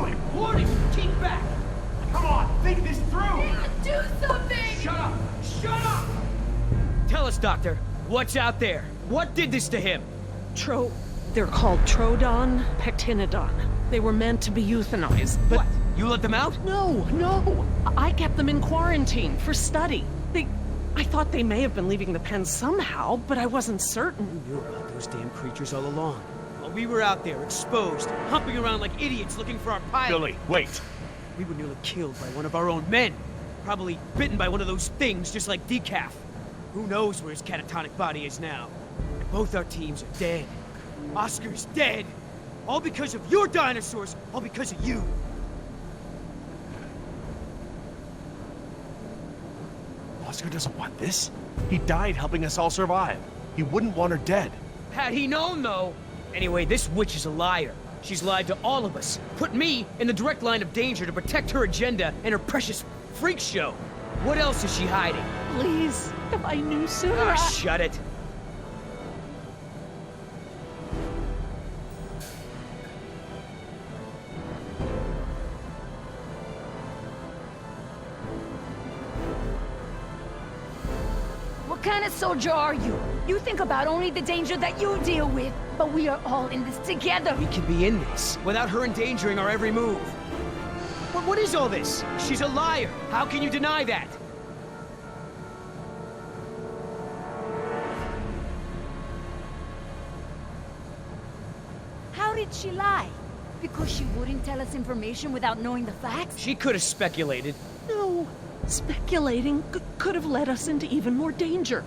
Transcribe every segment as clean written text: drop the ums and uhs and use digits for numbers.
doing? Warning! Keep back! Come on, think this through! Do something! Shut up! Shut up! Tell us, Doctor. What's out there? What did this to him? They're called Trodon Pectinodon. They were meant to be euthanized, but... What? You let them out? No. I kept them in quarantine for study. I thought they may have been leaving the pen somehow, but I wasn't certain. You knew about those damn creatures all along. While we were out there, exposed, humping around like idiots looking for our pilot. Billy, wait. We were nearly killed by one of our own men. Probably bitten by one of those things, just like Decaf. Who knows where his catatonic body is now? Both our teams are dead. Oscar's dead. All because of your dinosaurs. All because of you. Oscar doesn't want this. He died helping us all survive. He wouldn't want her dead. Had he known, though. Anyway, this witch is a liar. She's lied to all of us. Put me in the direct line of danger to protect her agenda and her precious freak show. What else is she hiding? Please, if I knew sooner, Ah, shut it. What kind of soldier are you? You think about only the danger that you deal with, but we are all in this together. We can be in this without her endangering our every move. What is all this? She's a liar. How can you deny that? How did she lie? Because she wouldn't tell us information without knowing the facts? She could have speculated. No. Speculating could have led us into even more danger.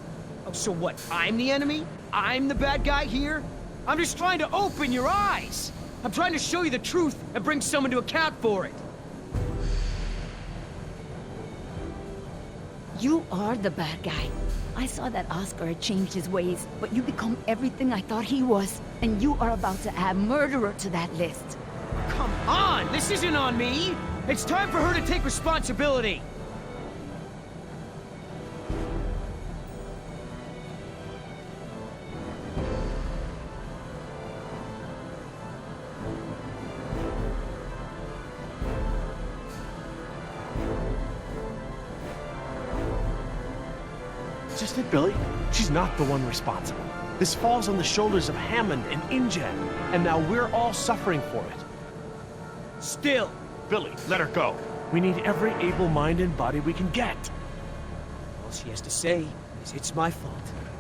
Oh, so what? I'm the enemy? I'm the bad guy here? I'm just trying to open your eyes. I'm trying to show you the truth and bring someone to account for it. You are the bad guy. I saw that Oscar had changed his ways, but you become everything I thought he was. And you are about to add murderer to that list. Come on! This isn't on me! It's time for her to take responsibility! Just it, Billy. She's not the one responsible. This falls on the shoulders of Hammond and InGen, and now we're all suffering for it. Still! Billy, let her go. We need every able mind and body we can get. All she has to say is it's my fault.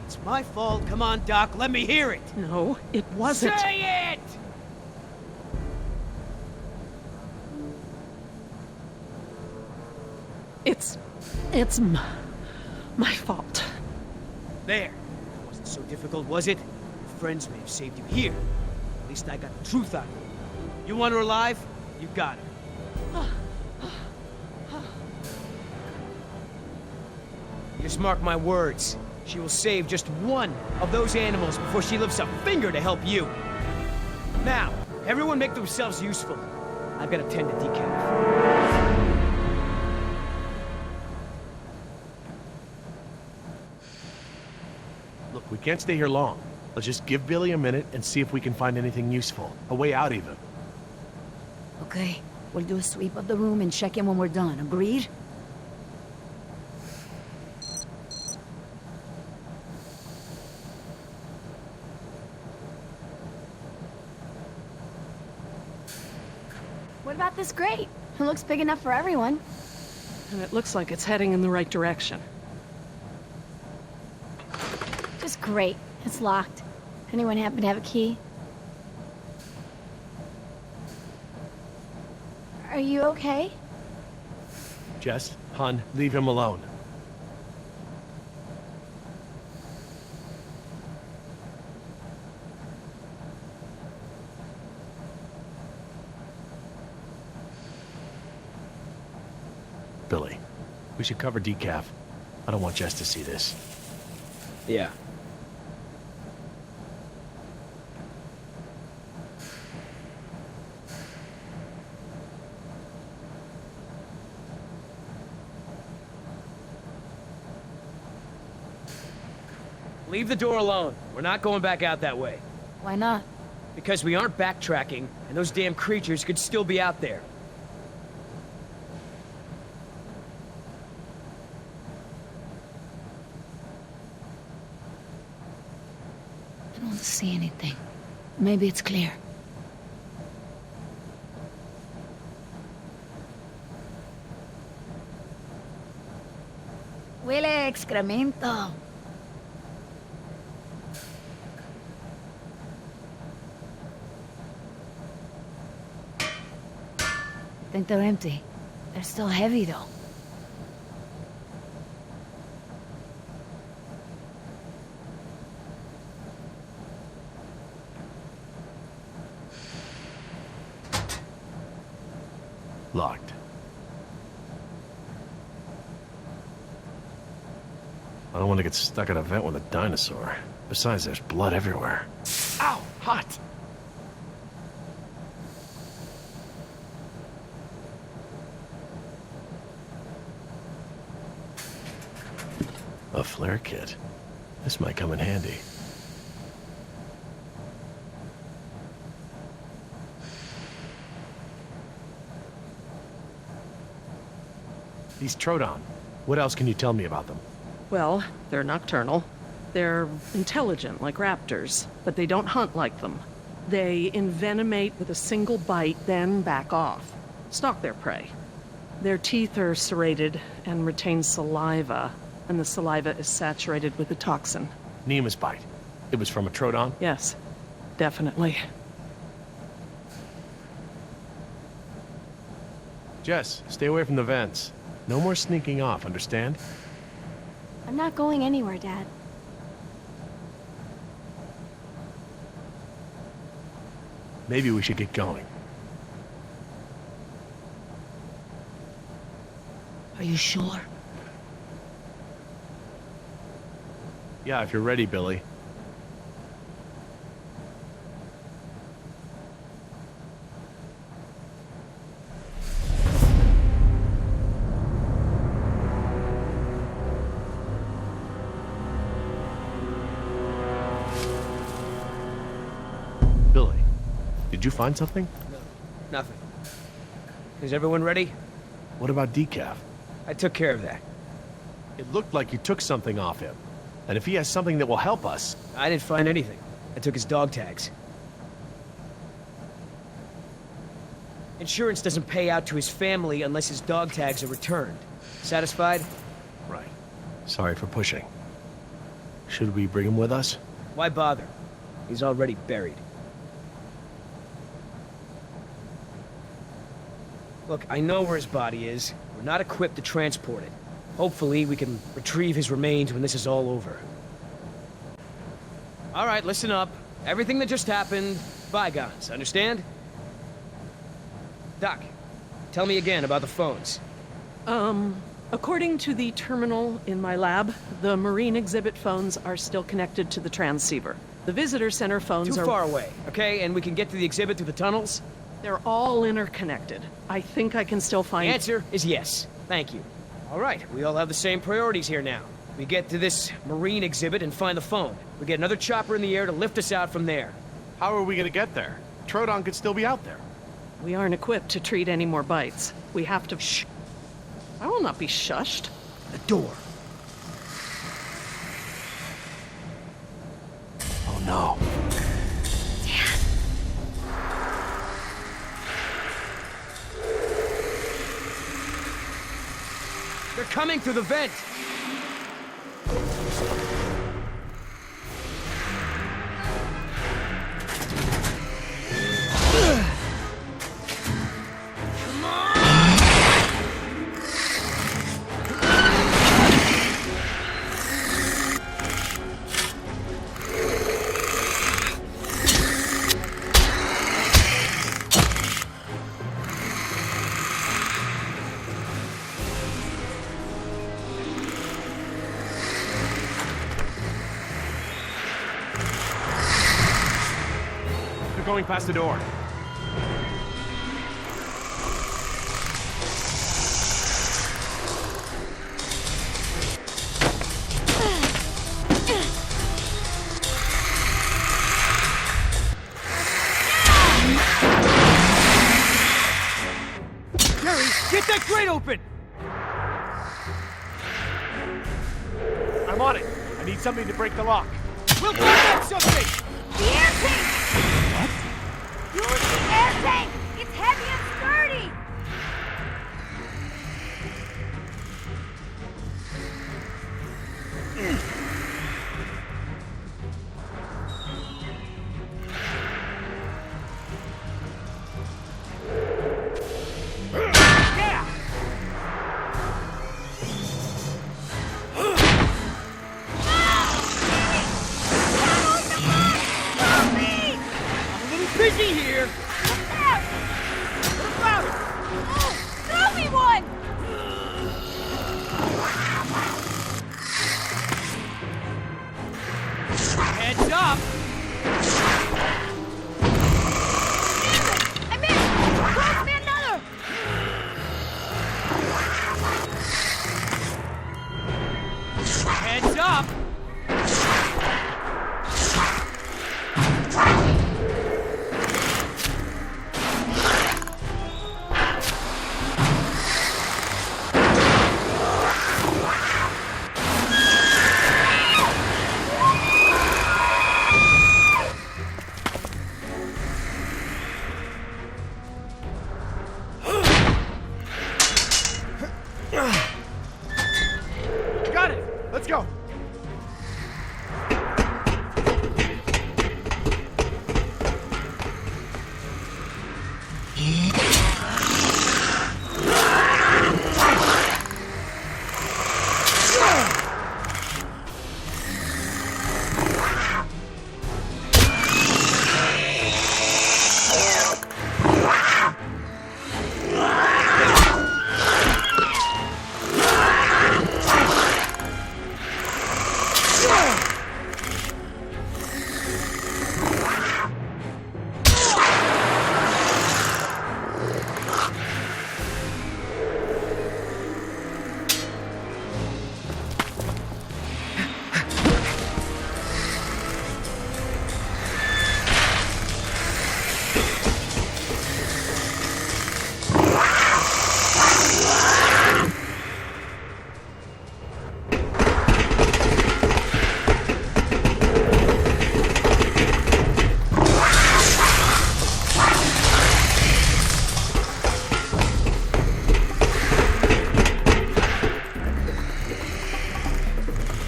It's my fault. Come on, Doc, let me hear it! No, it wasn't. Say it! It's my fault. There. It wasn't so difficult, was it? Your friends may have saved you here. At least I got the truth out of you. You want her alive? You got her. Just mark my words. She will save just one of those animals before she lifts a finger to help you. Now, everyone make themselves useful. I've got to tend to Decaf. Look, we can't stay here long. Let's just give Billy a minute and see if we can find anything useful. A way out, even. Okay, we'll do a sweep of the room and check in when we're done. Agreed? What about this grate? It looks big enough for everyone. And it looks like it's heading in the right direction. Just great. It's locked. Anyone happen to have a key? Are you okay? Jess, hon, leave him alone. Billy, we should cover Decaf. I don't want Jess to see this. Yeah. Leave the door alone. We're not going back out that way. Why not? Because we aren't backtracking, and those damn creatures could still be out there. I don't see anything. Maybe it's clear. Huele a excremento. I think they're empty. They're still heavy, though. Locked. I don't want to get stuck at a vent with a dinosaur. Besides, there's blood everywhere. Ow! Hot! A flare kit. This might come in handy. These Troodon. What else can you tell me about them? Well, they're nocturnal. They're intelligent, like raptors, but they don't hunt like them. They envenomate with a single bite, then back off. Stalk their prey. Their teeth are serrated and retain saliva, and the saliva is saturated with a toxin. Nema's bite. It was from a Troodon? Yes, definitely. Jess, stay away from the vents. No more sneaking off, understand? I'm not going anywhere, Dad. Maybe we should get going. Are you sure? Yeah, if you're ready, Billy. Billy, did you find something? No, nothing. Is everyone ready? What about Decaf? I took care of that. It looked like you took something off him. And if he has something that will help us... I didn't find anything. I took his dog tags. Insurance doesn't pay out to his family unless his dog tags are returned. Satisfied? Right. Sorry for pushing. Should we bring him with us? Why bother? He's already buried. Look, I know where his body is. We're not equipped to transport it. Hopefully, we can retrieve his remains when this is all over. All right, listen up. Everything that just happened, bygones, understand? Doc, tell me again about the phones. According to the terminal in my lab, the marine exhibit phones are still connected to the transceiver. The visitor center phones Too are... far away, okay? And we can get to the exhibit through the tunnels? They're all interconnected. I think I can still find... The answer is yes. Thank you. All right, we all have the same priorities here now. We get to this marine exhibit and find the phone. We get another chopper in the air to lift us out from there. How are we gonna get there? Troodon could still be out there. We aren't equipped to treat any more bites. We have to... Shh. I will not be shushed. The door. Oh no. They're coming through the vent! Going past the door. Get that grate open! I'm on it. I need something to break the lock. We'll go get something! The air tank! What? Use the air tank! It's heavy and sturdy! Busy here! What's that? What about it? Oh, throw me one! Heads up! I missed! Toss me another! Heads up! Got it! Let's go!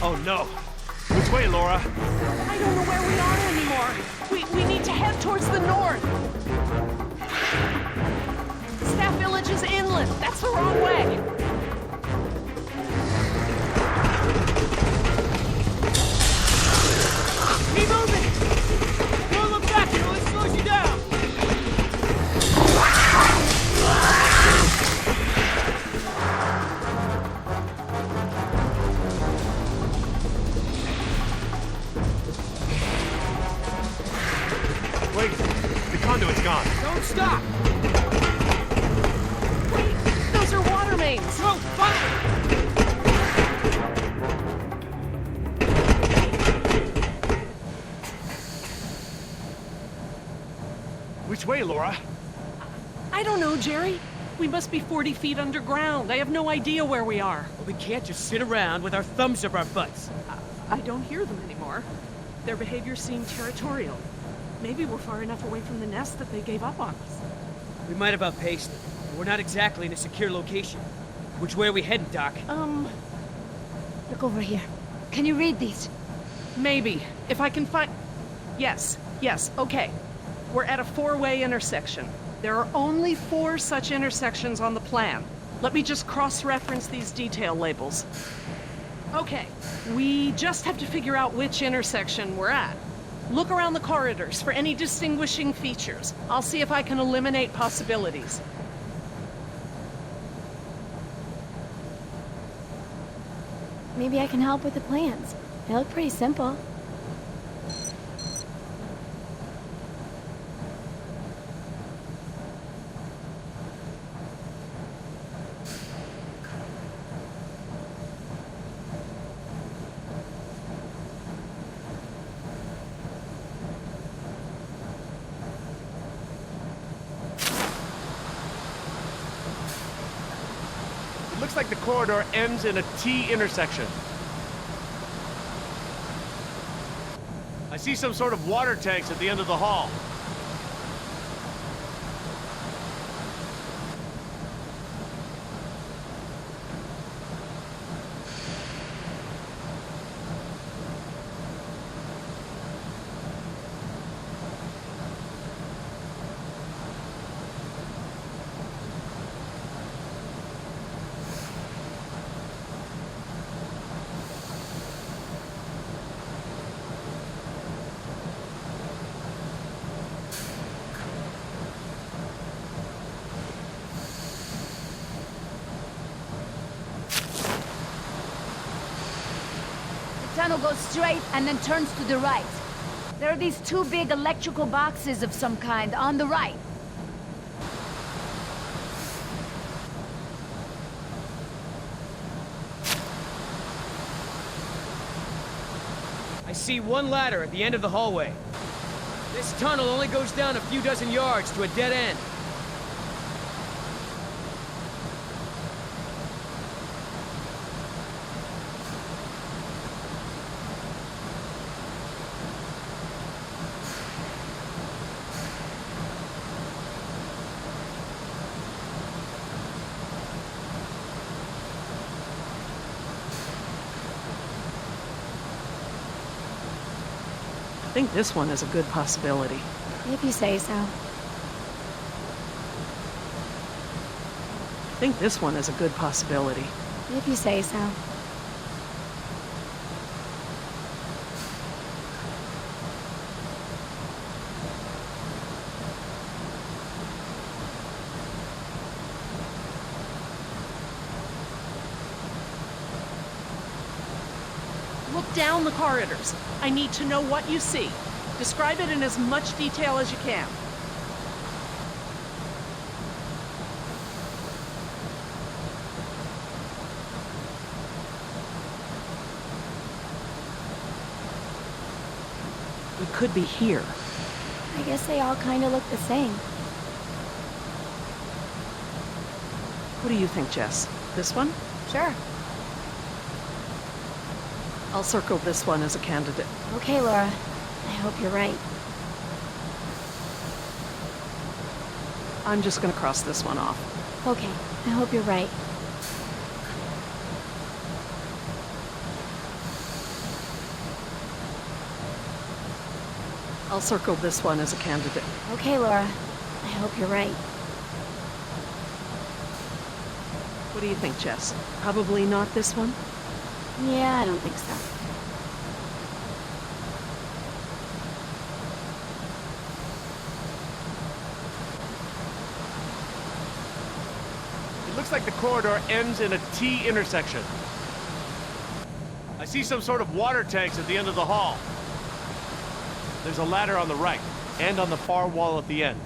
Oh no! Which way, Laura? I don't know where we are anymore. We need to head towards the north. Staff Village is inland. That's the wrong way. Keep moving! Don't look back, it only slows you down! Wait, the conduit's gone. Don't stop! Wait, those are water mains. Go, follow me! Which way, Laura? I don't know, Jerry. We must be 40 feet underground. I have no idea where we are. Well, we can't just sit around with our thumbs up our butts. I don't hear them anymore. Their behavior seemed territorial. Maybe we're far enough away from the nest that they gave up on us. We might have outpaced them. We're not exactly in a secure location. Which way are we heading, Doc? Look over here. Can you read these? Maybe. If I can find... Yes, okay. We're at a 4-way intersection. There are only 4 such intersections on the plan. Let me just cross-reference these detail labels. Okay, we just have to figure out which intersection we're at. Look around the corridors for any distinguishing features. I'll see if I can eliminate possibilities. Maybe I can help with the plans. They look pretty simple. It looks like the corridor ends in a T intersection. I see some sort of water tanks at the end of the hall. The tunnel goes straight and then turns to the right. There are these two big electrical boxes of some kind on the right. I see one ladder at the end of the hallway. This tunnel only goes down a few dozen yards to a dead end. I think this one is a good possibility. If you say so. I think this one is a good possibility. If you say so. Look down the corridors. I need to know what you see. Describe it in as much detail as you can. We could be here. I guess they all kind of look the same. What do you think, Jess? This one? Sure. I'll circle this one as a candidate. Okay, Laura. I hope you're right. I'm just gonna cross this one off. Okay, I hope you're right. I'll circle this one as a candidate. Okay, Laura. I hope you're right. What do you think, Jess? Probably not this one? Yeah, I don't think so. It looks like the corridor ends in a T intersection. I see some sort of water tanks at the end of the hall. There's a ladder on the right, and on the far wall at the end.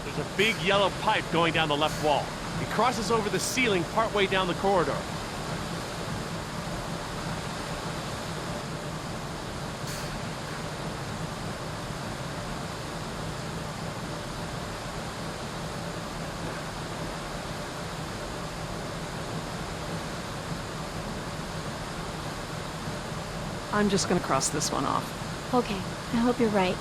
There's a big yellow pipe going down the left wall. It crosses over the ceiling partway down the corridor. I'm just gonna cross this one off. Okay, I hope you're right.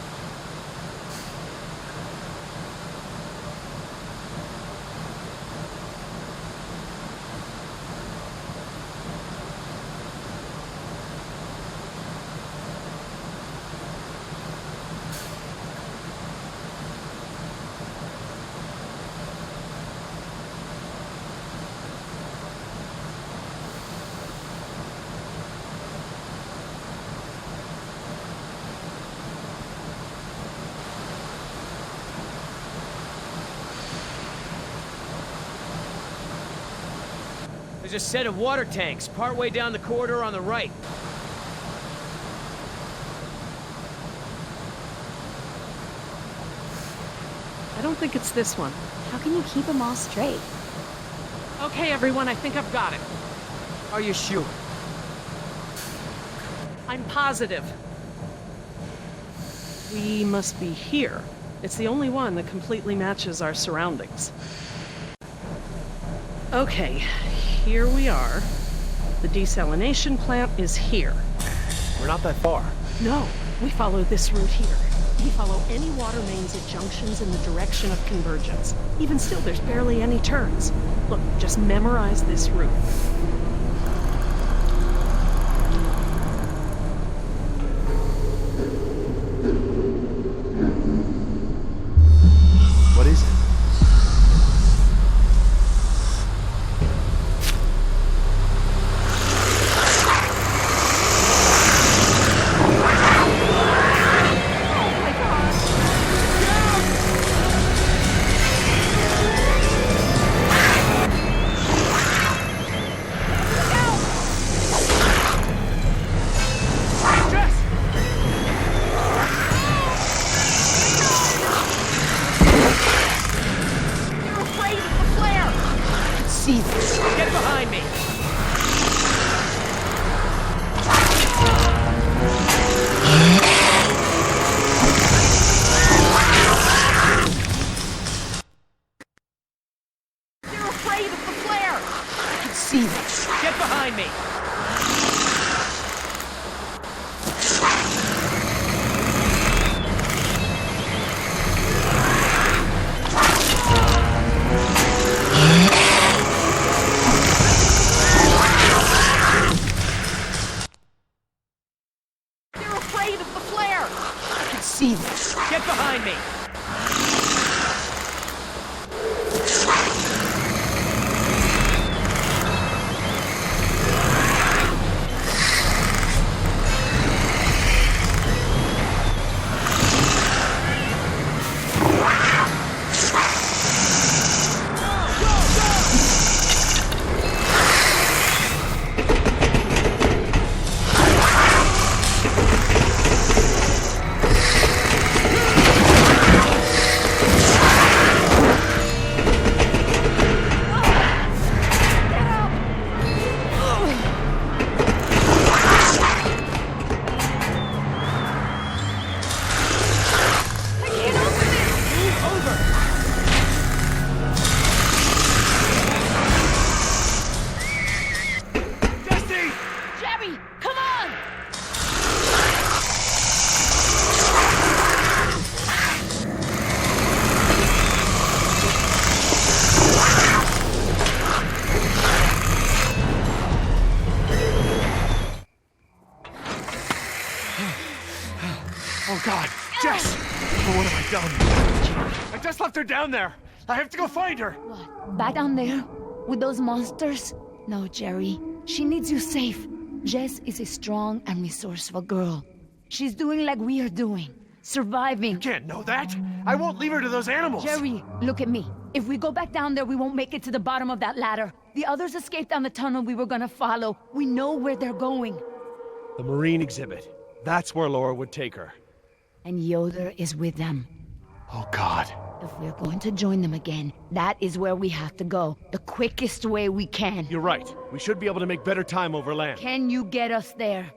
There's a set of water tanks partway down the corridor on the right. I don't think it's this one. How can you keep them all straight? Okay, everyone, I think I've got it. Are you sure? I'm positive. We must be here. It's the only one that completely matches our surroundings. Okay, here we are. The desalination plant is here. We're not that far. No, we follow this route here. We follow any water mains at junctions in the direction of convergence. Even still, there's barely any turns. Look, just memorize this route. What is it? Get behind me! They're afraid of the flare! I can see this. Get behind me! They're afraid of the flare! I can see this. Get behind me! Jerry, come on! Oh God, Jess! Oh, what have I done? I just left her down there. I have to go find her. What? Back down there? With those monsters? No, Jerry. She needs you safe. Jess is a strong and resourceful girl. She's doing like we are doing. Surviving. Can't know that. I won't leave her to those animals. Jerry, look at me. If we go back down there, we won't make it to the bottom of that ladder. The others escaped down the tunnel we were gonna follow. We know where they're going. The marine exhibit. That's where Laura would take her. And Yoder is with them. Oh God. If we're going to join them again, that is where we have to go. The quickest way we can. You're right. We should be able to make better time over land. Can you get us there?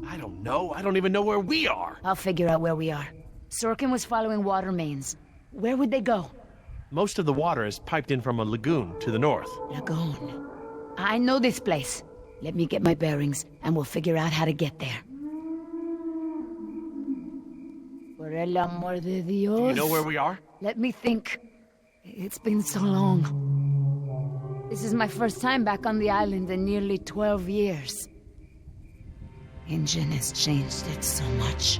I don't know. I don't even know where we are. I'll figure out where we are. Sorkin was following water mains. Where would they go? Most of the water is piped in from a lagoon to the north. Lagoon. I know this place. Let me get my bearings, and we'll figure out how to get there. Por el amor de Dios. Do you know where we are? Let me think. It's been so long. This is my first time back on the island in nearly 12 years. Injun has changed it so much.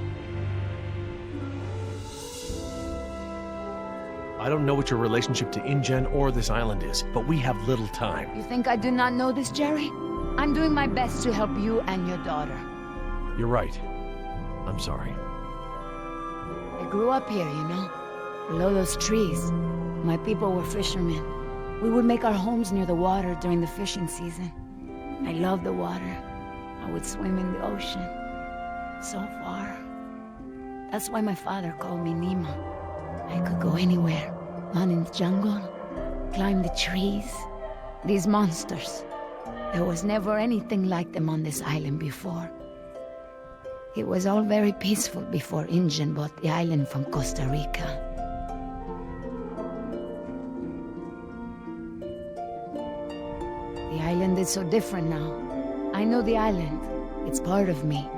I don't know what your relationship to InGen or this island is, but we have little time. You think I do not know this, Jerry? I'm doing my best to help you and your daughter. You're right. I'm sorry. I grew up here, you know, below those trees. My people were fishermen. We would make our homes near the water during the fishing season. I loved the water. I would swim in the ocean. So far. That's why my father called me Nemo. I could go anywhere. Run in the jungle, climb the trees. These monsters. There was never anything like them on this island before. It was all very peaceful before Injun bought the island from Costa Rica. The island is so different now. I know the island. It's part of me.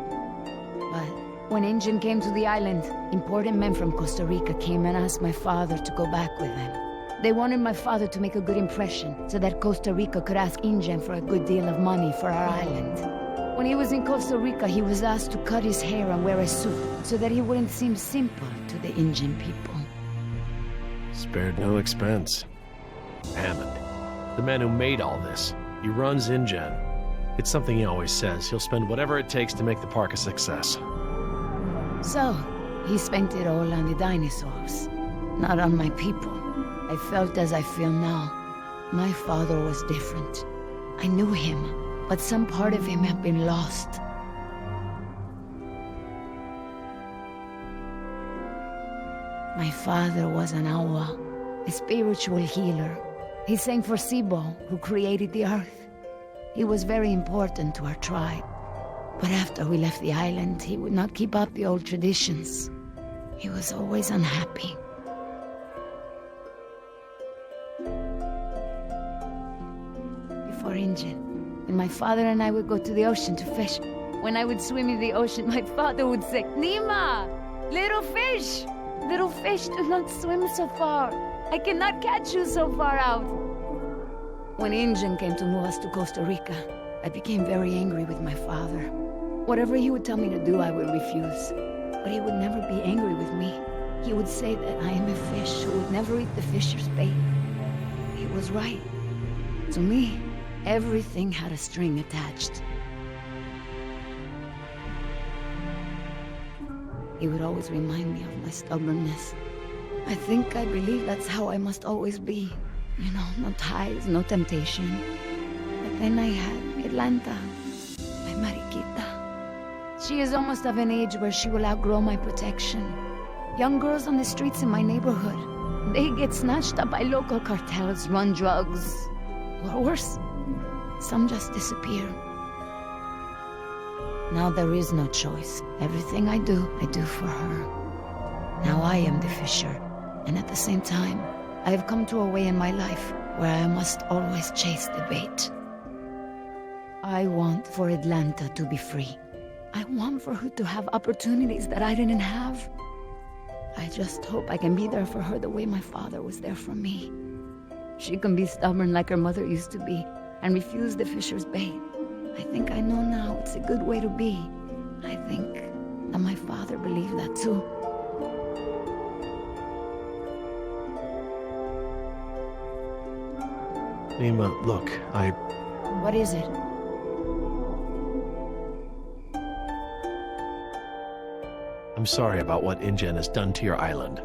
But when Injun came to the island, important men from Costa Rica came and asked my father to go back with them. They wanted my father to make a good impression so that Costa Rica could ask Injun for a good deal of money for our island. When he was in Costa Rica, he was asked to cut his hair and wear a suit so that he wouldn't seem simple to the Injun people. Spared no expense. Hammond, the man who made all this, he runs InGen. It's something he always says. He'll spend whatever it takes to make the park a success. So, he spent it all on the dinosaurs, not on my people. I felt as I feel now. My father was different. I knew him, but some part of him had been lost. My father was an awa, a spiritual healer. He sang for Sibo, who created the earth. He was very important to our tribe. But after we left the island, he would not keep up the old traditions. He was always unhappy. Before Injun, when my father and I would go to the ocean to fish, when I would swim in the ocean, my father would say, "Nima, little fish, do not swim so far. I cannot catch you so far out." When Injun came to move us to Costa Rica, I became very angry with my father. Whatever he would tell me to do, I would refuse. But he would never be angry with me. He would say that I am a fish who would never eat the fisher's bait. He was right. To me, everything had a string attached. He would always remind me of my stubbornness. I believe that's how I must always be. You know, no ties, no temptation. But then I had Atlanta, my Mariquita. She is almost of an age where she will outgrow my protection. Young girls on the streets in my neighborhood, they get snatched up by local cartels, run drugs. Or worse, some just disappear. Now there is no choice. Everything I do for her. Now I am the fisher, and at the same time, I have come to a way in my life where I must always chase the bait. I want for Atlanta to be free. I want for her to have opportunities that I didn't have. I just hope I can be there for her the way my father was there for me. She can be stubborn like her mother used to be and refuse the fisher's bait. I think I know now it's a good way to be. I think that my father believed that too. Nima, look, What is it? I'm sorry about what InGen has done to your island.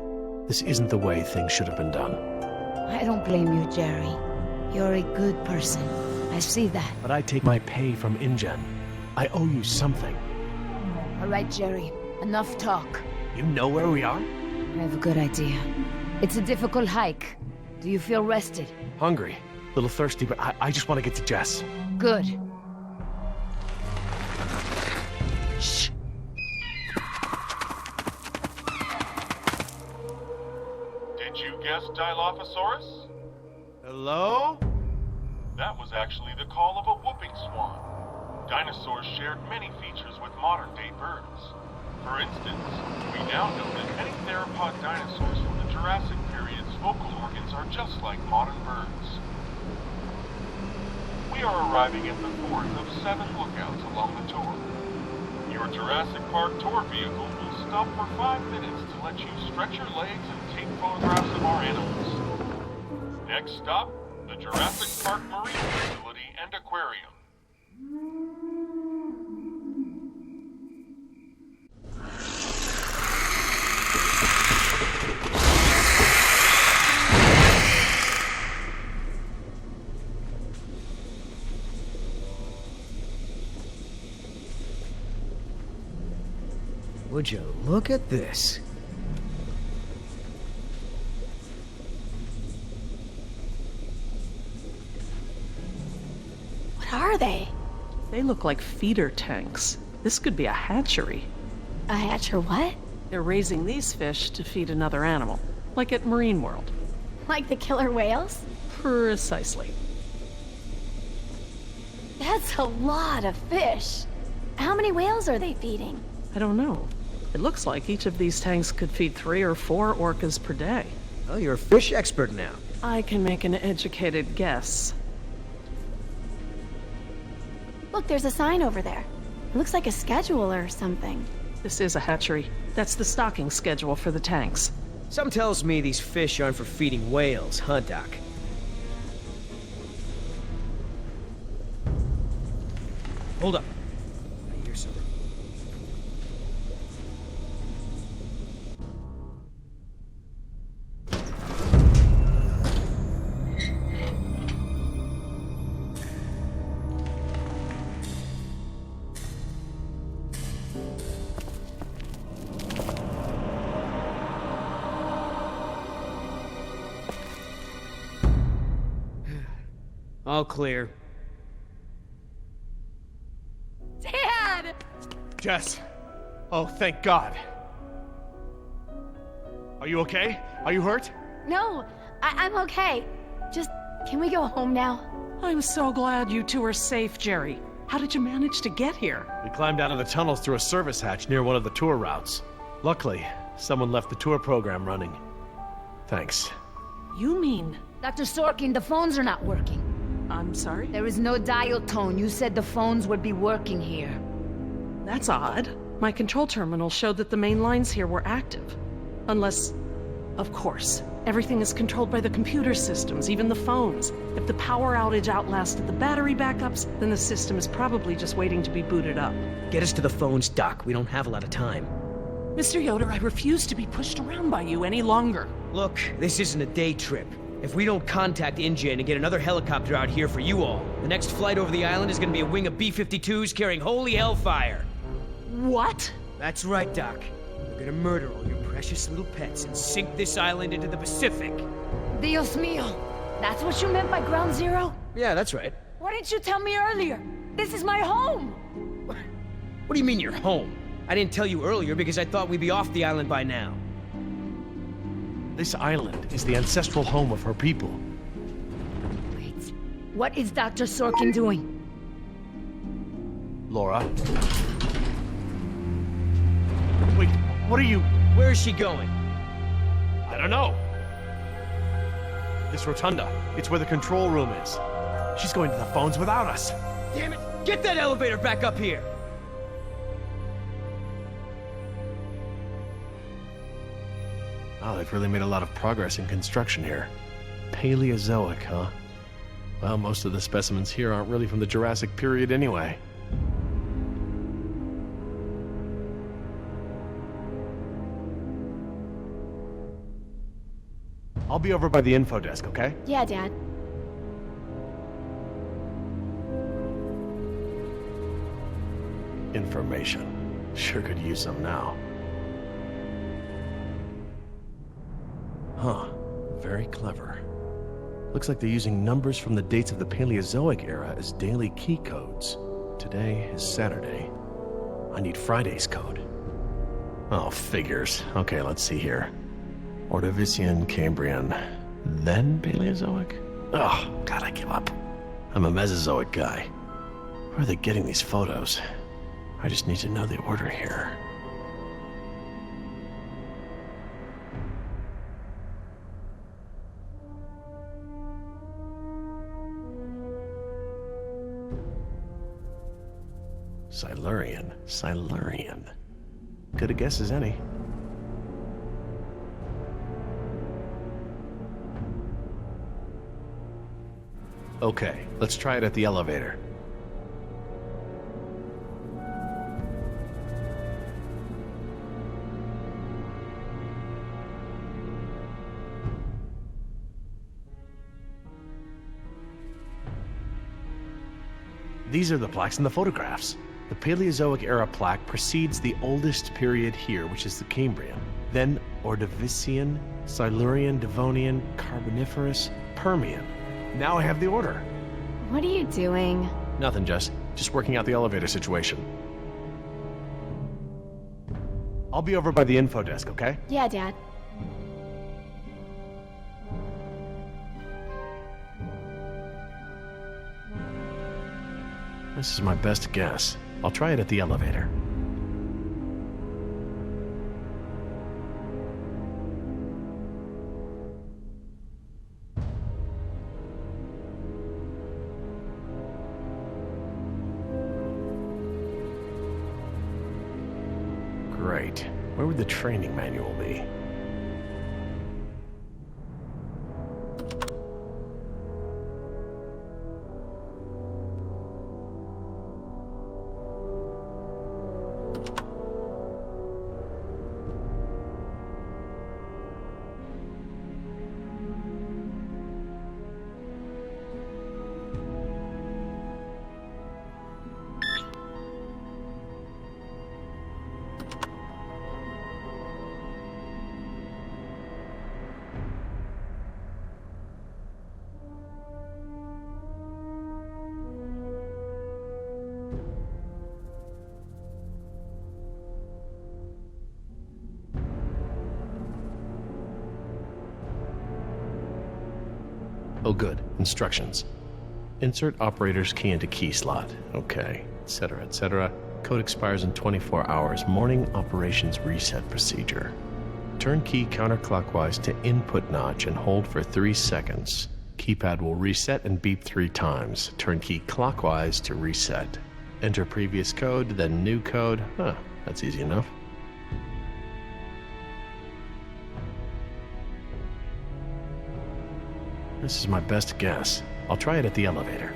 This isn't the way things should have been done. I don't blame you, Jerry. You're a good person. I see that. But I take my pay from InGen. I owe you something. All right, Jerry. Enough talk. You know where we are? I have a good idea. It's a difficult hike. Do you feel rested? Hungry. A little thirsty, but I just want to get to Jess. Good. Shh. Did you guess Dilophosaurus? Hello? That was actually the call of a whooping swan. Dinosaurs shared many features with modern-day birds. For instance, we now know that many theropod dinosaurs from the Jurassic period's vocal organs are just like modern birds. We are arriving at the fourth of 7 lookouts along the tour. Your Jurassic Park tour vehicle will stop for 5 minutes to let you stretch your legs and take photographs of our animals. Next stop, the Jurassic Park Marine Facility and Aquarium. Would you look at this? What are they? They look like feeder tanks. This could be a hatchery. A hatcher what? They're raising these fish to feed another animal, like at Marine World. Like the killer whales? Precisely. That's a lot of fish. How many whales are they feeding? I don't know. It looks like each of these tanks could feed 3 or 4 orcas per day. Oh, you're a fish expert now. I can make an educated guess. Look, there's a sign over there. It looks like a schedule or something. This is a hatchery. That's the stocking schedule for the tanks. Some tells me these fish aren't for feeding whales, huh, Doc? Hold up. I hear something. All clear. Dad! Jess. Oh, thank God. Are you okay? Are you hurt? No, I'm okay. Just, can we go home now? I'm so glad you two are safe, Jerry. How did you manage to get here? We climbed out of the tunnels through a service hatch near one of the tour routes. Luckily, someone left the tour program running. Thanks. You mean... Dr. Sorkin, the phones are not working. I'm sorry? There is no dial tone. You said the phones would be working here. That's odd. My control terminal showed that the main lines here were active. Unless... Of course. Everything is controlled by the computer systems, even the phones. If the power outage outlasted the battery backups, then the system is probably just waiting to be booted up. Get us to the phones, Doc. We don't have a lot of time. Mr. Yoder, I refuse to be pushed around by you any longer. Look, this isn't a day trip. If we don't contact InGen and get another helicopter out here for you all, the next flight over the island is gonna be a wing of B-52s carrying holy hellfire. What? That's right, Doc. We're gonna murder all your precious little pets and sink this island into the Pacific. Dios mío. That's what you meant by ground zero? Yeah, that's right. Why didn't you tell me earlier? This is my home! What do you mean you're home? I didn't tell you earlier because I thought we'd be off the island by now. This island is the ancestral home of her people. Wait, what is Dr. Sorkin doing? Laura. Wait, what are you... Where is she going? I don't know. This rotunda. It's where the control room is. She's going to the phones without us. Damn it! Get that elevator back up here! Oh, they've really made a lot of progress in construction here. Paleozoic, huh? Well, most of the specimens here aren't really from the Jurassic period anyway. I'll be over by the info desk, okay? Yeah, Dad. Information. Sure could use some now. Huh. Very clever. Looks like they're using numbers from the dates of the Paleozoic era as daily key codes. Today is Saturday. I need Friday's code. Oh, figures. Okay, let's see here. Ordovician, Cambrian, then Paleozoic? Oh, God, I give up. I'm a Mesozoic guy. Where are they getting these photos? I just need to know the order here. Silurian. Good a guess as any. Okay, let's try it at the elevator. These are the plaques in the photographs. The Paleozoic era plaque precedes the oldest period here, which is the Cambrian. Then Ordovician, Silurian, Devonian, Carboniferous, Permian. Now I have the order. What are you doing? Nothing, Jess. Just working out the elevator situation. I'll be over by the info desk, okay? Yeah, Dad. This is my best guess. I'll try it at the elevator. Great. Where would the training manual be? Oh good, instructions. Insert operator's key into key slot. Okay, etc., etc. Code expires in 24 hours. Morning operations reset procedure. Turn key counterclockwise to input notch and hold for 3 seconds. Keypad will reset and beep 3 times. Turn key clockwise to reset. Enter previous code, then new code. That's easy enough. This is my best guess. I'll try it at the elevator.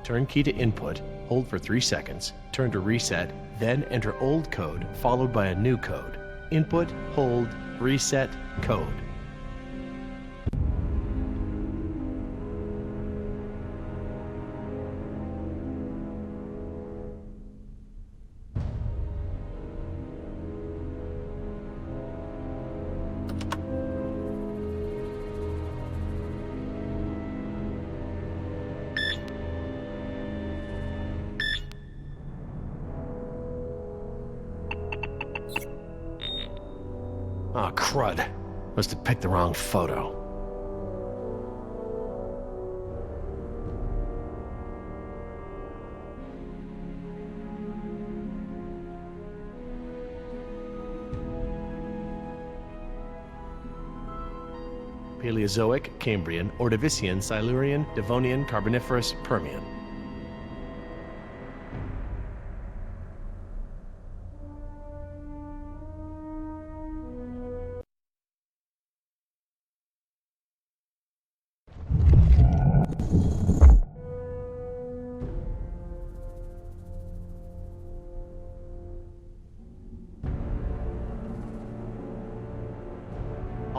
Turn key to input, hold for 3 seconds, turn to reset, then enter old code followed by a new code. Input, hold, reset, code. Aw, crud. Must have picked the wrong photo. Paleozoic, Cambrian, Ordovician, Silurian, Devonian, Carboniferous, Permian.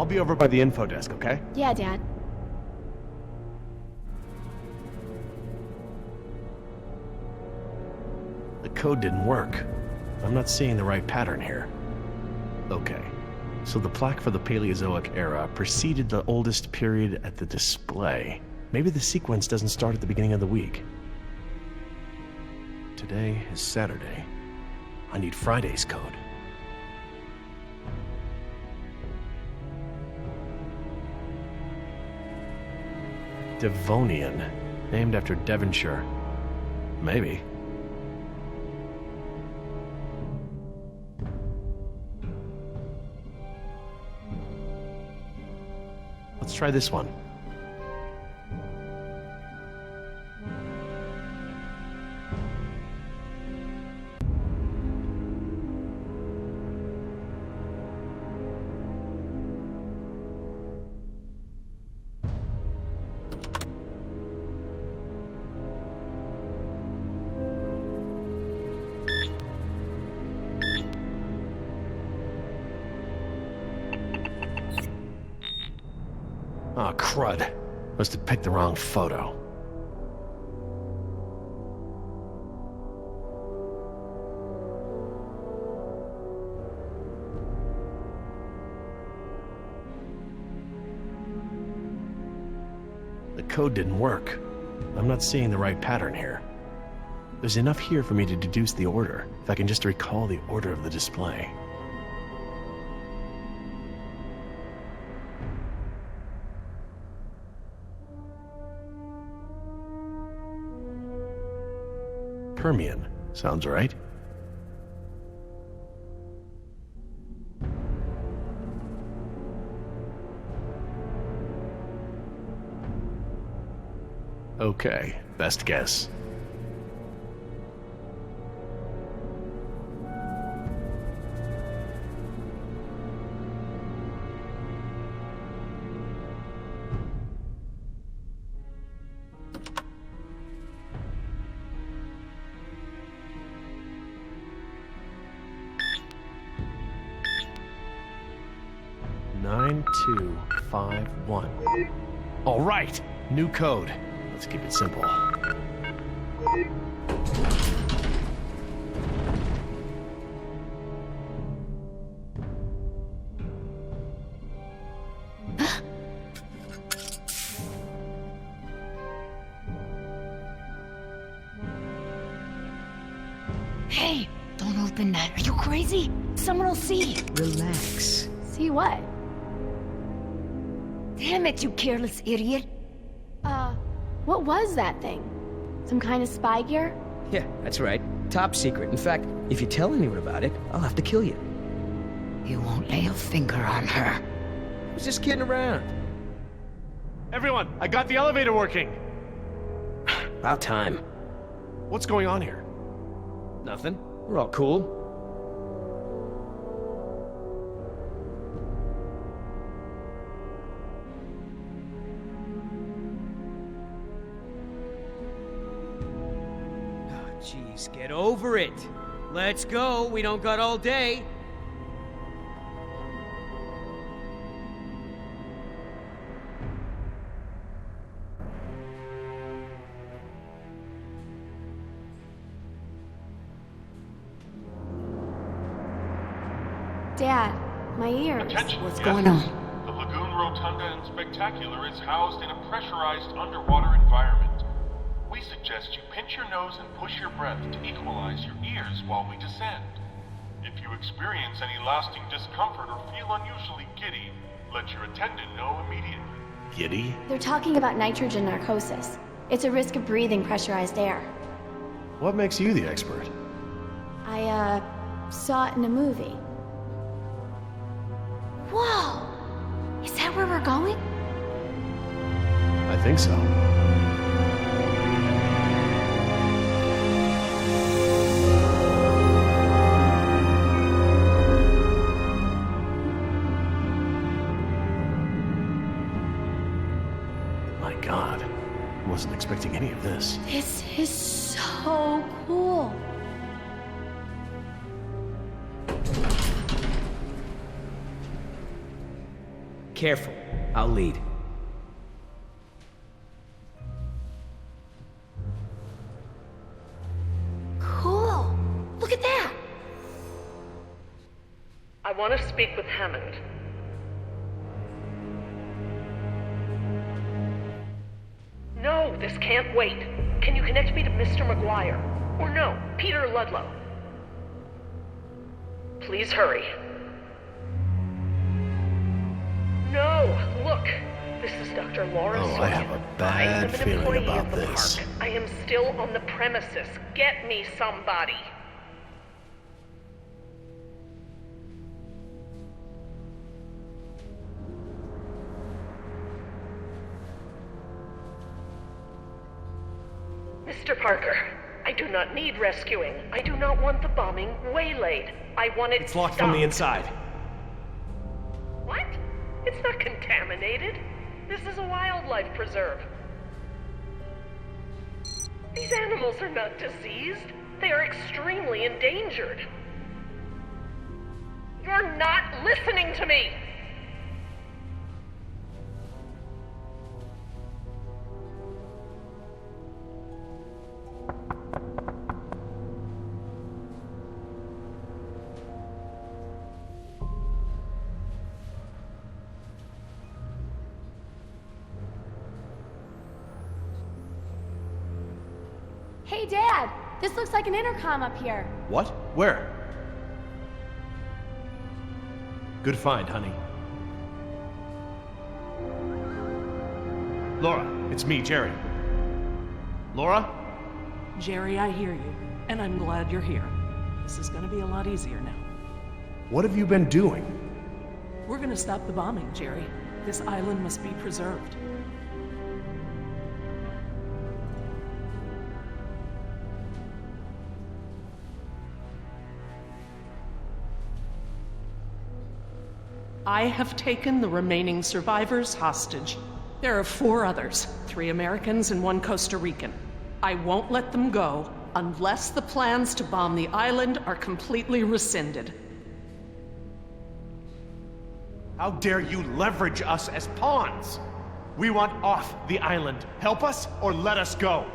I'll be over by the info desk, okay? Yeah, Dad. The code didn't work. I'm not seeing the right pattern here. Okay, so the plaque for the Paleozoic era preceded the oldest period at the display. Maybe the sequence doesn't start at the beginning of the week. Today is Saturday. I need Friday's code. Devonian, named after Devonshire. Maybe. Let's try this one. Aw, crud. Must have picked the wrong photo. The code didn't work. I'm not seeing the right pattern here. There's enough here for me to deduce the order, if I can just recall the order of the display. Permian. Sounds right. Okay, best guess. Nine, 2, 5, 1. All right, new code. Let's keep it simple. Hey, don't open that. Are you crazy? Someone will see. Relax. See what? Damn it, you careless idiot. What was that thing? Some kind of spy gear? Yeah, that's right. Top secret. In fact, if you tell anyone about it, I'll have to kill you. You won't lay a finger on her. I was just kidding around. Everyone, I got the elevator working. About time. What's going on here? Nothing. We're all cool. Jeez, get over it. Let's go. We don't got all day. Dad, my ears. Attention, What's guests. going on? The Lagoon Rotunda and Spectacular is housed in a pressurized underwater environment. We suggest you pinch your nose and push your breath to equalize your ears while we descend. If you experience any lasting discomfort or feel unusually giddy, let your attendant know immediately. Giddy? They're talking about nitrogen narcosis. It's a risk of breathing pressurized air. What makes you the expert? I, saw it in a movie. Whoa! Is that where we're going? think so. My God, I wasn't expecting any of this. This is so cool. Careful. I'll lead. Cool. Look at that. I want to speak with Hammond. No, this can't wait. Can you connect me to Mr. McGuire? Or no, Peter Ludlow? Please hurry. No, look. This is Dr. Laura Oh, I have a bad feeling about this. Park. I am still on the premises. Get me somebody. Mr. Parker, I do not need rescuing. I do not want the bombing waylaid. I want it It's locked from the inside. What? It's not contaminated. This is a wildlife preserve. These animals are not diseased. They are extremely endangered. You're not listening to me! Hey, Dad. This looks like an intercom up here. What? Where? Good find, honey. Laura, it's me, Jerry. Laura? Jerry, I hear you, and I'm glad you're here. This is gonna be a lot easier now. What have you been doing? We're gonna stop the bombing, Jerry. This island must be preserved. I have taken the remaining survivors hostage. There are 4 others, 3 Americans and 1 Costa Rican. I won't let them go unless the plans to bomb the island are completely rescinded. How dare you leverage us as pawns? We want off the island. Help us or let us go.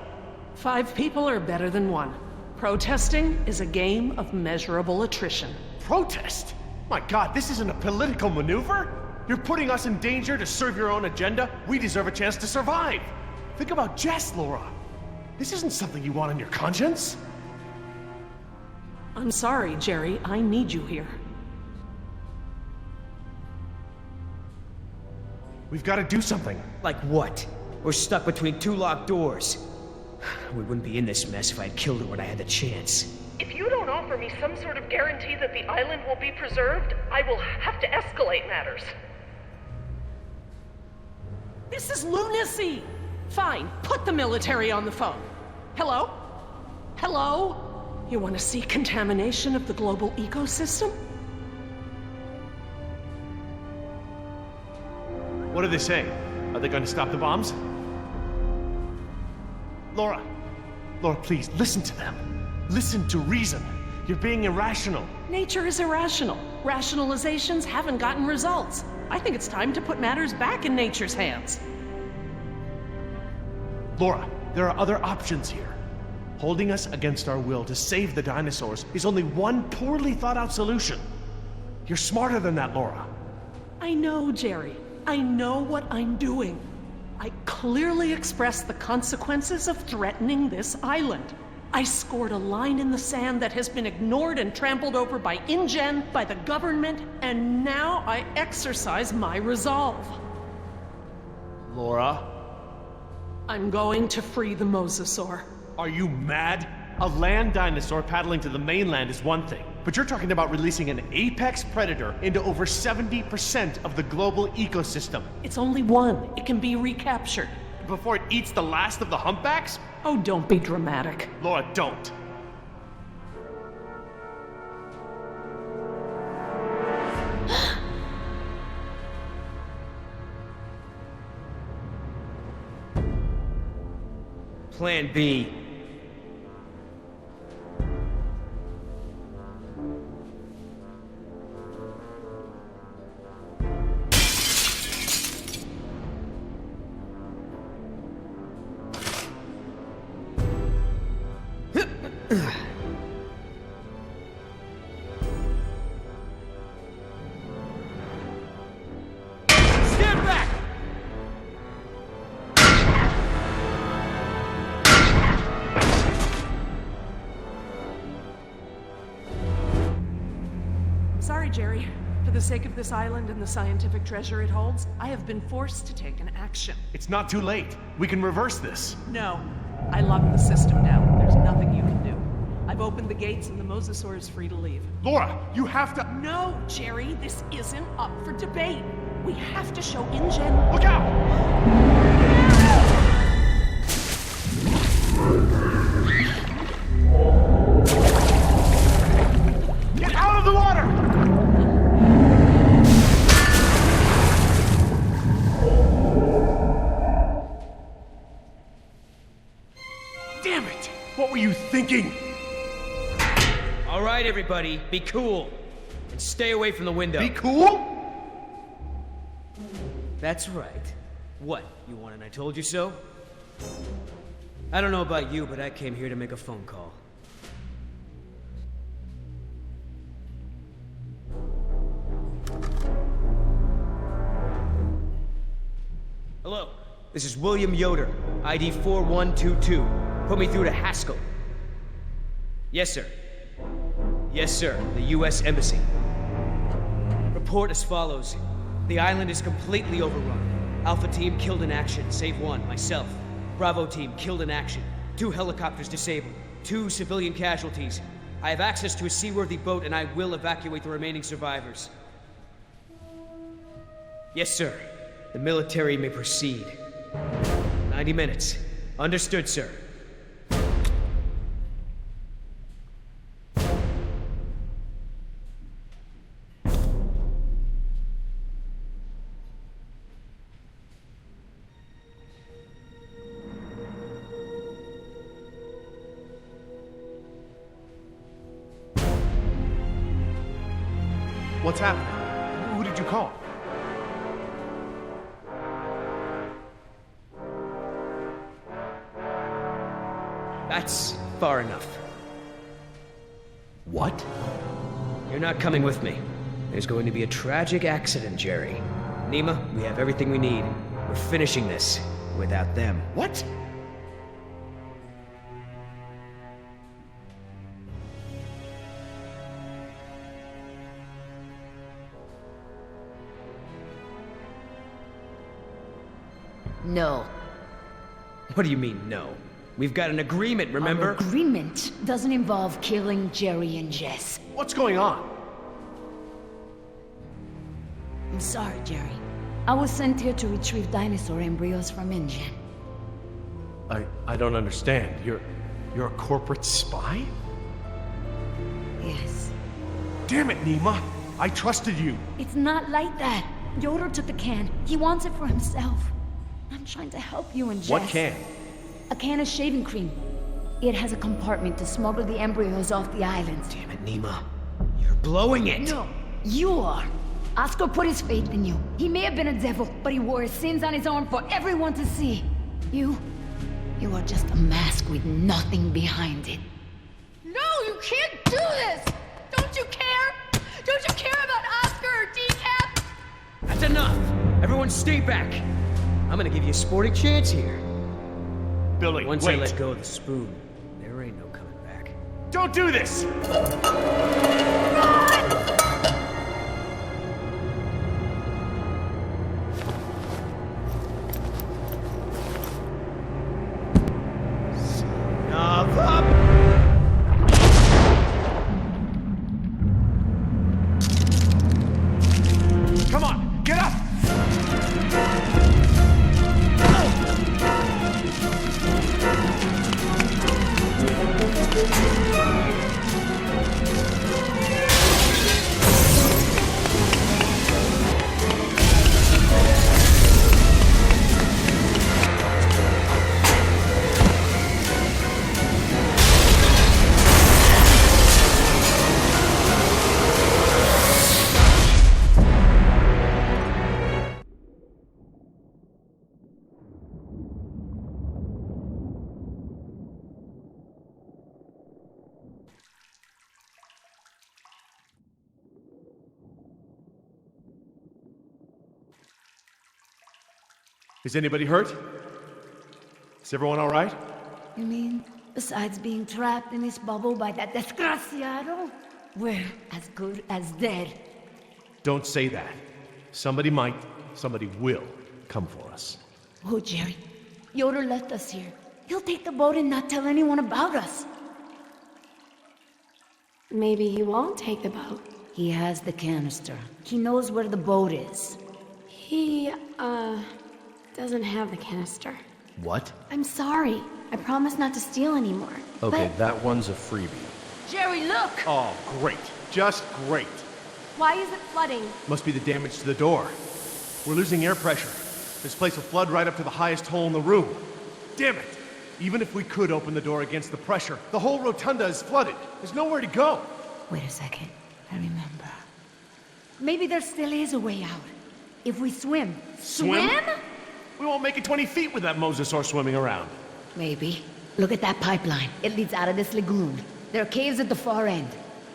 5 people are better than 1. Protesting is a game of measurable attrition. Protest? My God, this isn't a political maneuver. You're putting us in danger to serve your own agenda. We deserve a chance to survive. Think about Jess, Laura. This isn't something you want on your conscience. I'm sorry, Jerry. I need you here. We've got to do something. Like what? We're stuck between 2 locked doors. We wouldn't be in this mess if I had killed her when I had the chance. If you don't offer me some sort of guarantee that the island will be preserved, I will have to escalate matters. This is lunacy! Fine, put the military on the phone. Hello? Hello? You want to see contamination of the global ecosystem? What are they saying? Are they going to stop the bombs? Laura, please, listen to them. Listen to reason. You're being irrational. Nature is irrational. Rationalizations haven't gotten results. I think it's time to put matters back in nature's hands. Laura, there are other options here. Holding us against our will to save the dinosaurs is only one poorly thought out solution. You're smarter than that, Laura. I know, Jerry. I know what I'm doing. I clearly expressed the consequences of threatening this island. I scored a line in the sand that has been ignored and trampled over by InGen, by the government, and now I exercise my resolve. Laura? I'm going to free the mosasaur. Are you mad? A land dinosaur paddling to the mainland is one thing, but you're talking about releasing an apex predator into over 70% of the global ecosystem. It's only one. It can be recaptured. before it eats the last of the humpbacks? Oh, don't be dramatic. Laura, don't. Plan B. Stand back! Sorry, Jerry. For the sake of this island and the scientific treasure it holds, I have been forced to take an action. It's not too late. We can reverse this. No. I locked the system down. There's nothing you can do. I've opened the gates and the mosasaur is free to leave. Laura, you have to... No, Jerry, this isn't up for debate. We have to show InGen. Look out! Get out of the water! Damn it! What were you thinking? All right, everybody, be cool. And stay away from the window. Be cool? That's right. What, you want an I told you so? I don't know about you, but I came here to make a phone call. Hello, this is William Yoder, ID 4122. Put me through to Haskell. Yes, sir. Yes, sir, the U.S. Embassy. Report as follows. The island is completely overrun. Alpha team killed in action, save one, myself. Bravo team killed in action. 2 helicopters disabled. 2 civilian casualties. I have access to a seaworthy boat and I will evacuate the remaining survivors. Yes, sir. The military may proceed. 90 minutes. Understood, sir. What's happening? Who did you call? That's far enough. What? You're not coming with me. There's going to be a tragic accident, Jerry. Nima, we have everything we need. We're finishing this without them. What? No. What do you mean, no? We've got an agreement, remember? Our agreement doesn't involve killing Jerry and Jess. What's going on? I'm sorry, Jerry. I was sent here to retrieve dinosaur embryos from InGen. I don't understand. You're a corporate spy? Yes. Damn it, Nima. I trusted you. It's not like that. Yoder took the can. He wants it for himself. I'm trying to help you and Jess. What can? A can of shaving cream. It has a compartment to smuggle the embryos off the island. Damn it, Nima. You're blowing it! No, you are. Oscar put his faith in you. He may have been a devil, but he wore his sins on his arm for everyone to see. You are just a mask with nothing behind it. No, you can't do this! Don't you care? Don't you care about Oscar or Decaf? That's enough! Everyone stay back! I'm gonna give you a sporting chance here. Billy, Once wait. I let go of the spoon, there ain't no coming back. Don't do this! Come on, get up! Is anybody hurt? Is everyone all right? You mean, besides being trapped in this bubble by that desgraciado, we're as good as dead? Don't say that. Somebody might, somebody will come for us. Oh, Jerry, Yoder left us here. He'll take the boat and not tell anyone about us. Maybe he won't take the boat. He has the canister. He knows where the boat is. He, doesn't have the canister. What? I'm sorry. I promise not to steal anymore. Okay, But that one's a freebie. Jerry, look! Oh, great. Just great. why is it flooding? Must be the damage to the door. We're losing air pressure. This place will flood right up to the highest hole in the room. Damn it! Even if we could open the door against the pressure, the whole rotunda is flooded. There's nowhere to go. Wait a second. I remember. Maybe there still is a way out. If we swim. Swim? We won't make it 20 feet with that mosasaur swimming around. Maybe. Look at that pipeline. It leads out of this lagoon. There are caves at the far end.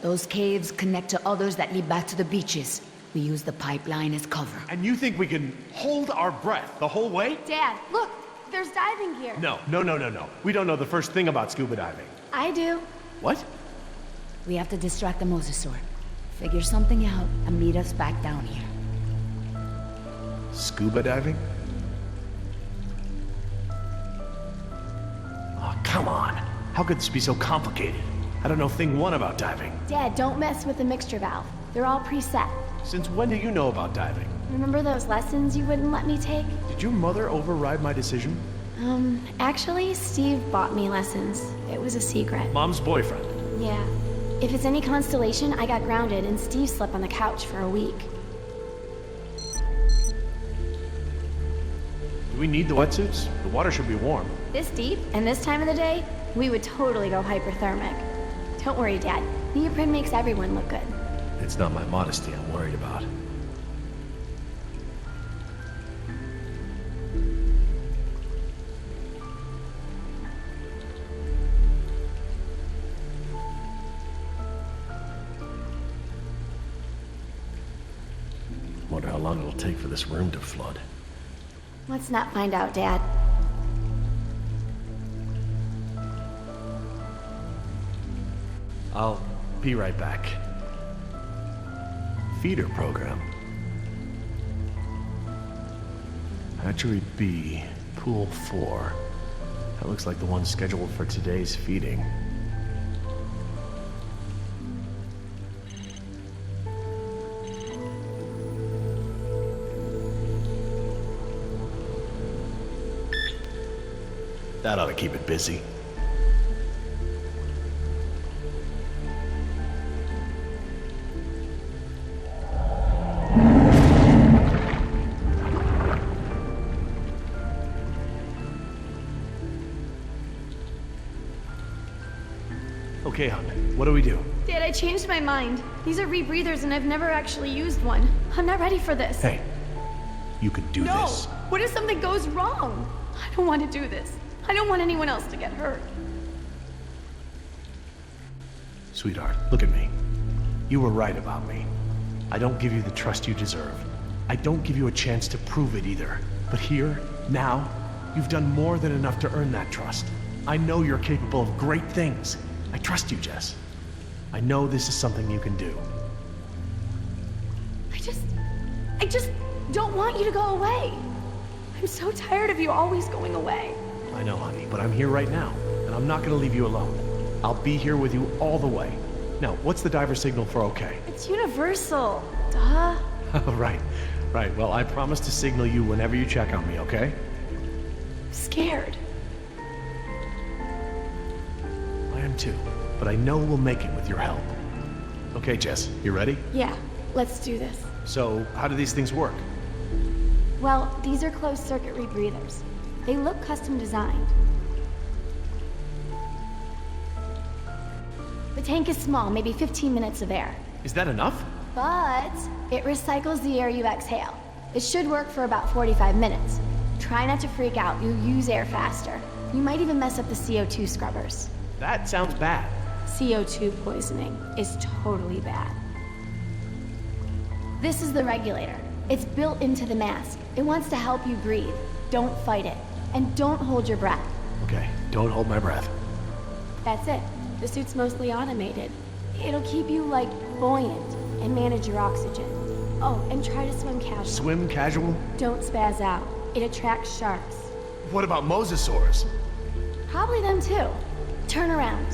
Those caves connect to others that lead back to the beaches. We use the pipeline as cover. And you think we can hold our breath the whole way? Dad, look! There's diving gear. No. We don't know the first thing about scuba diving. I do. What? We have to distract the mosasaur. Figure something out and meet us back down here. Scuba diving? Oh, come on. How could this be so complicated? I don't know thing one about diving. Dad, don't mess with the mixture valve. They're all preset. Since when do you know about diving? Remember those lessons you wouldn't let me take? Did your mother override my decision? Actually, Steve bought me lessons. It was a secret. Mom's boyfriend. Yeah. If it's any consolation, I got grounded and Steve slept on the couch for a week. Do we need the wetsuits? The water should be warm. This deep, and this time of the day, we would totally go hyperthermic. Don't worry, Dad. Neoprene makes everyone look good. It's not my modesty I'm worried about. Wonder how long it'll take for this room to flood. Let's not find out, Dad. I'll be right back. Feeder program. Hatchery B, Pool 4. That looks like the one scheduled for today's feeding. That ought to keep it busy. Okay, hon, what do we do? Dad, I changed my mind. These are rebreathers and I've never actually used one. I'm not ready for this. Hey, you can do No! this. What if something goes wrong? I don't want to do this. I don't want anyone else to get hurt. Sweetheart, look at me. You were right about me. I don't give you the trust you deserve. I don't give you a chance to prove it either. But here, now, you've done more than enough to earn that trust. I know you're capable of great things. I trust you, Jess. I know this is something you can do. I just don't want you to go away. I'm so tired of you always going away. I know, honey, but I'm here right now, and I'm not gonna leave you alone. I'll be here with you all the way. Now, what's the diver signal for okay? It's universal. Duh. Right. Well, I promise to signal you whenever you check on me, okay? I'm scared. I am too, but I know we'll make it with your help. Okay, Jess, you ready? Yeah, let's do this. So, how do these things work? Well, these are closed-circuit rebreathers. They look custom designed. The tank is small, maybe 15 minutes of air. Is that enough? But it recycles the air you exhale. It should work for about 45 minutes. Try not to freak out, you'll use air faster. You might even mess up the CO2 scrubbers. That sounds bad. CO2 poisoning is totally bad. This is the regulator. It's built into the mask. It wants to help you breathe. don't fight it. And don't hold your breath. Okay, don't hold my breath. That's it. The suit's mostly automated. It'll keep you, like, buoyant and manage your oxygen. Oh, and try to swim casual. Swim casual? Don't spaz out. It attracts sharks. What about mosasaurs? Probably them too. Turn around.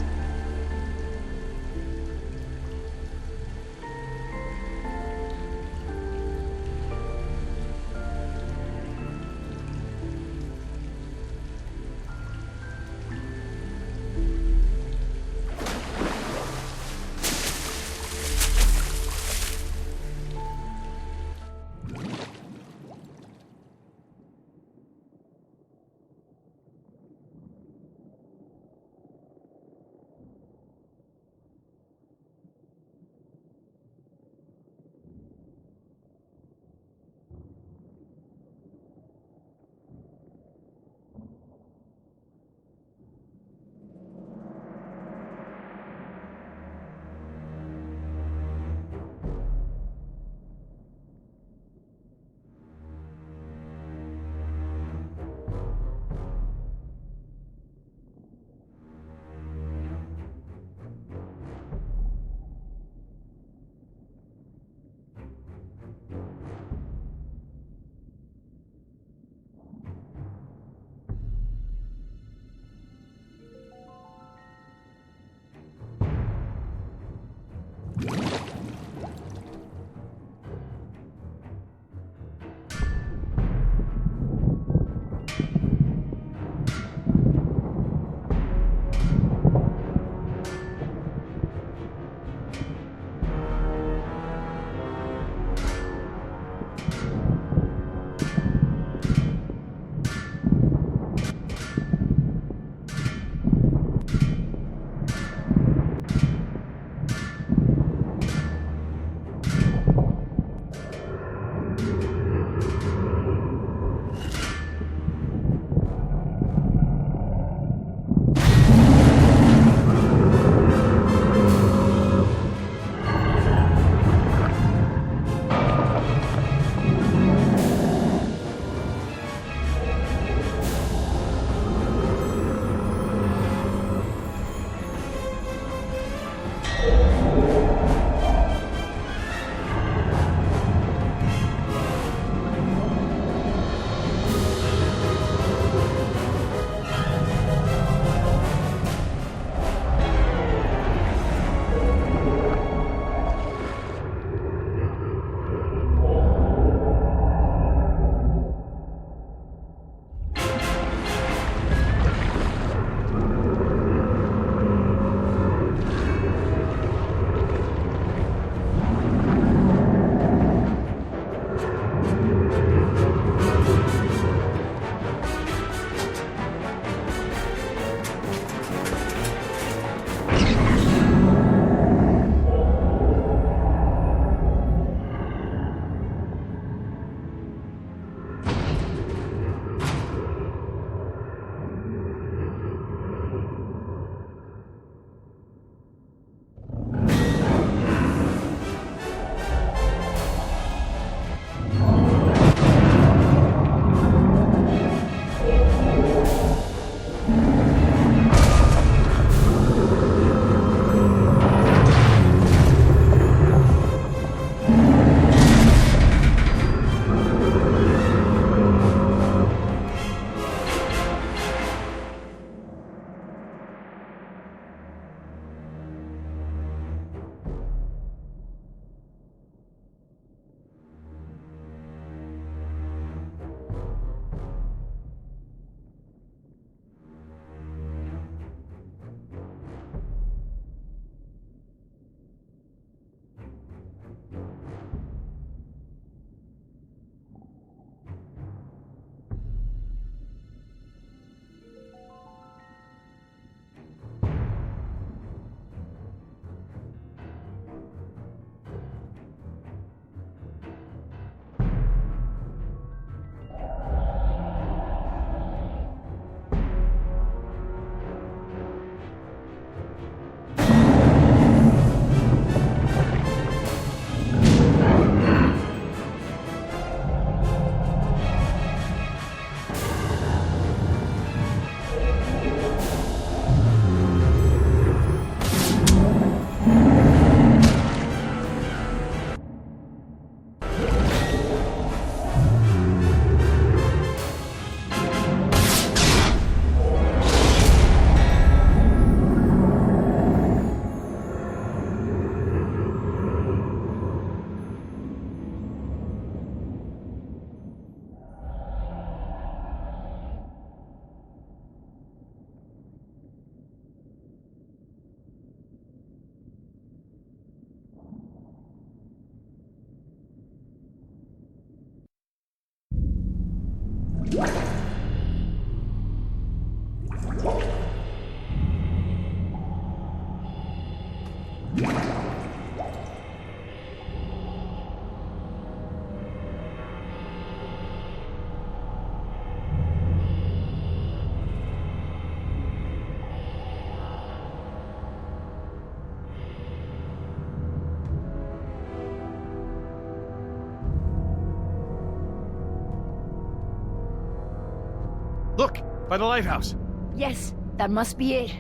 By the lighthouse. Yes, that must be it.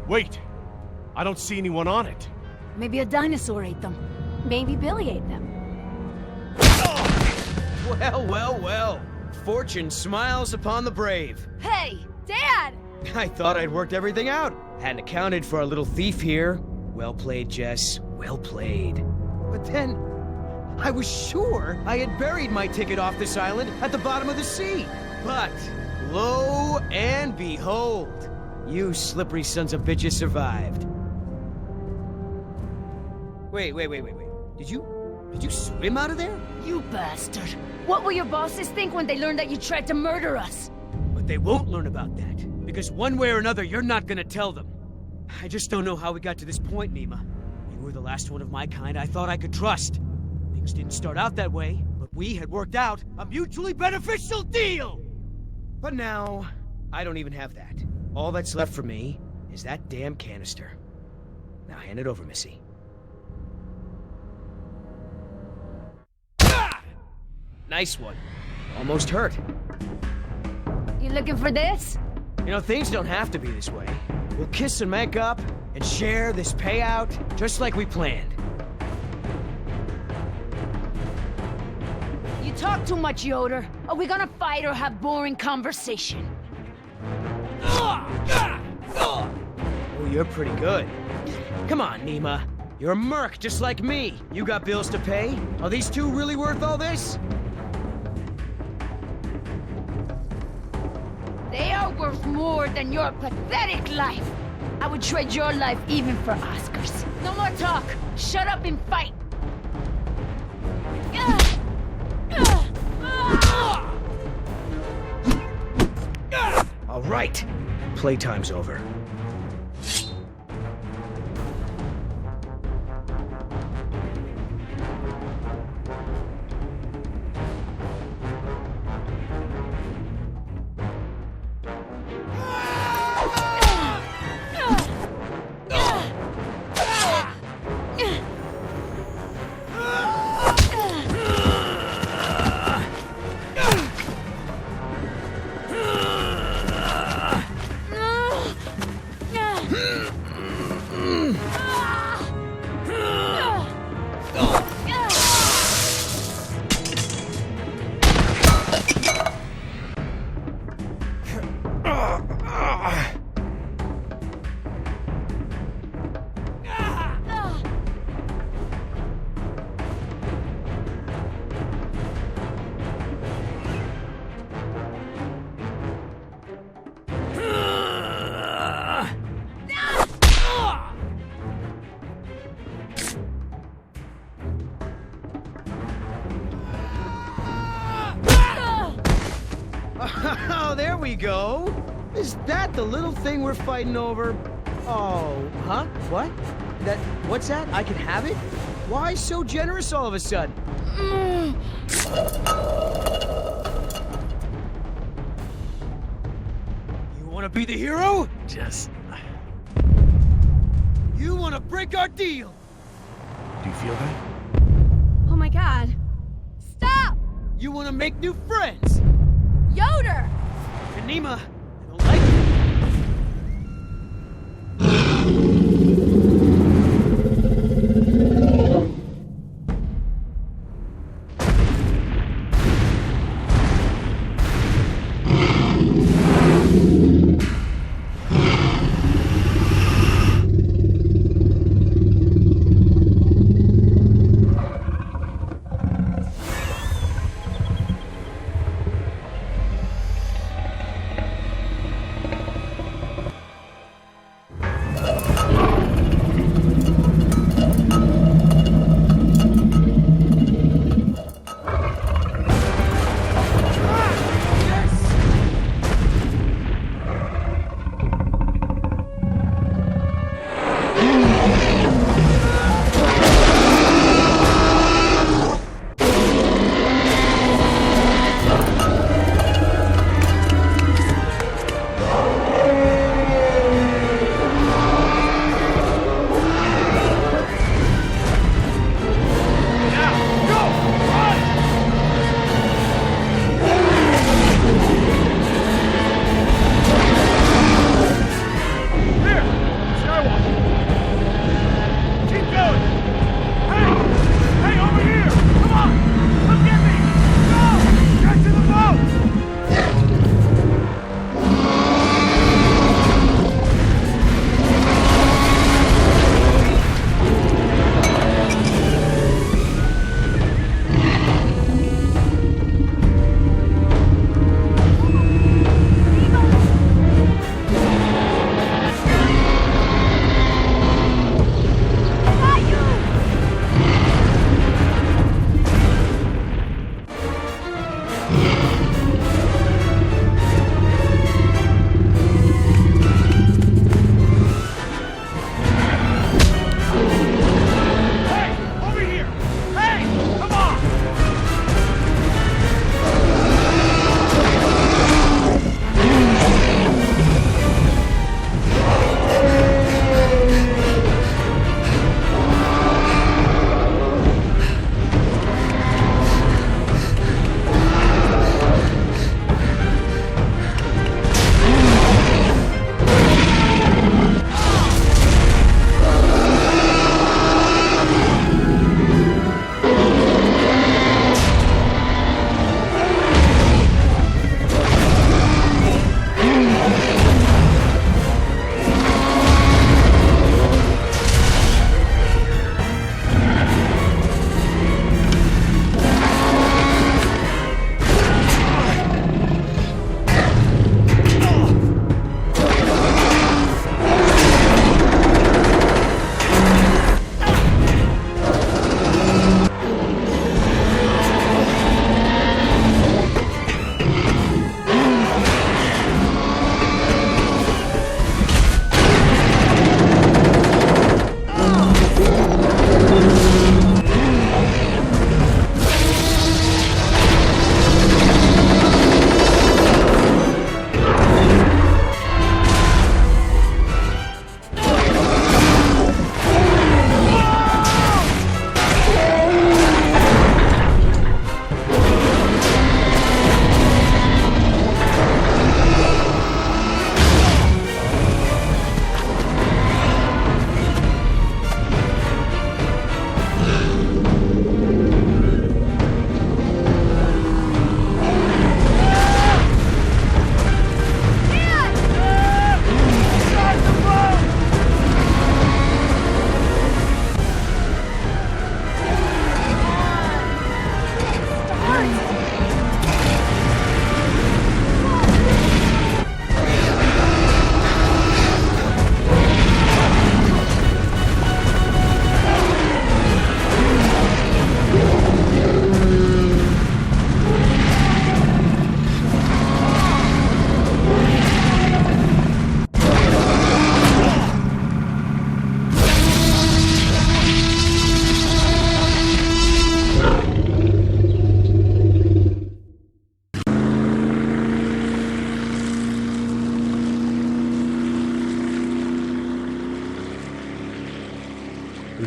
Wait! I don't see anyone on it. Maybe a dinosaur ate them. Maybe Billy ate them. Well, well, well. Fortune smiles upon the brave. Hey, Dad! I thought I'd worked everything out. Hadn't accounted for our little thief here. Well played, Jess. Well played. But then, I was sure I had buried my ticket off this island at the bottom of the sea. But, lo and behold, you slippery sons of bitches survived. Wait. Did you swim out of there? You bastard! What will your bosses think when they learn that you tried to murder us? But they won't learn about that, because one way or another, you're not gonna tell them. I just don't know how we got to this point, Nima. You were the last one of my kind I thought I could trust. Things didn't start out that way, but we had worked out a mutually beneficial deal! But now, I don't even have that. All that's left for me is that damn canister. Now hand it over, Missy. Ah! Nice one. Almost hurt. You looking for this? You know, things don't have to be this way. We'll kiss and make up, and share this payout, just like we planned. You talk too much, Yoder. Are we gonna fight or have boring conversation? Oh, you're pretty good. Come on, Nima. You're a merc just like me. You got bills to pay. Are these two really worth all this? They are worth more than your pathetic life. I would trade your life even for Oscar's. No more talk. Shut up and fight. All right. Playtime's over. Oh, there we go. Is that the little thing we're fighting over? Oh, huh? What? What's that? I can have it? Why so generous all of a sudden? You want to be the hero? Just... You want to break our deal? Do you feel that? Oh my god. Stop! You want to make new friends? Yoder! And Nima, I don't like it.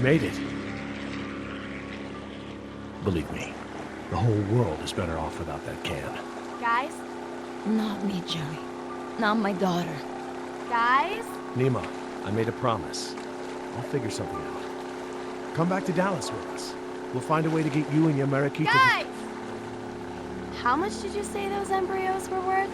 made it. Believe me, the whole world is better off without that can. Guys? Not me, Joey. Not my daughter. Guys? Nima, I made a promise. I'll figure something out. Come back to Dallas with us. We'll find a way to get you and your Mariquita. Guys! How much did you say those embryos were worth?